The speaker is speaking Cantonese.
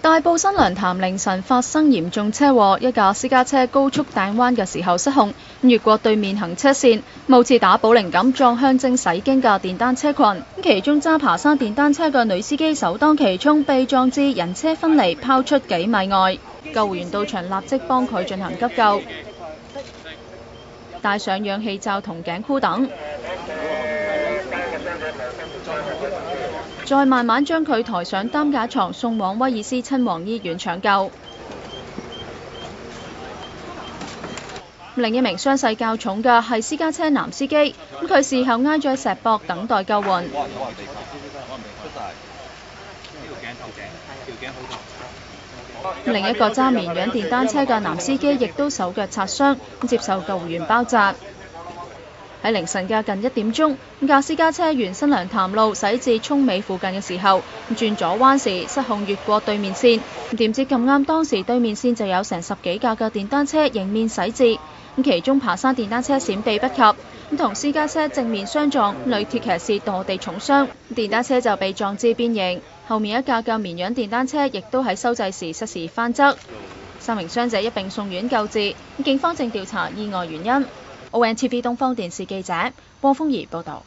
大埔新娘潭凌晨發生嚴重車禍，一架私家車高速彈彎嘅時候失控，越過對面行車線，冒似打保齡咁撞向正駛經嘅電單車群。其中揸爬山電單車嘅女司機首當其衝，被撞至人車分離，拋出幾米外。救護員到場立即幫佢進行急救，戴上氧氣罩同頸箍等，再慢慢將佢抬上擔架床，送往威爾斯親王醫院搶救。另一名傷勢較重嘅係私家車男司機，佢事後挨咗石壆等待救援。另一個揸綿羊電單車嘅男司機亦都手腳擦傷，接受救護員包紮。喺凌晨嘅近1點鐘，架私家車沿新娘潭路駛至涌尾附近嘅時候，轉左彎時失控越過對面線，點知咁啱當時對面線就有成10幾架嘅電單車迎面駛至，其中爬山電單車閃避不及，同私家車正面相撞，女鐵騎士墮地重傷，電單車就被撞至變形，後面一架嘅綿羊電單車亦都喺收掣時失時翻側，3名傷者一並送院救治，警方正調查意外原因。ONTV 東方電視記者郭鳳儀報道。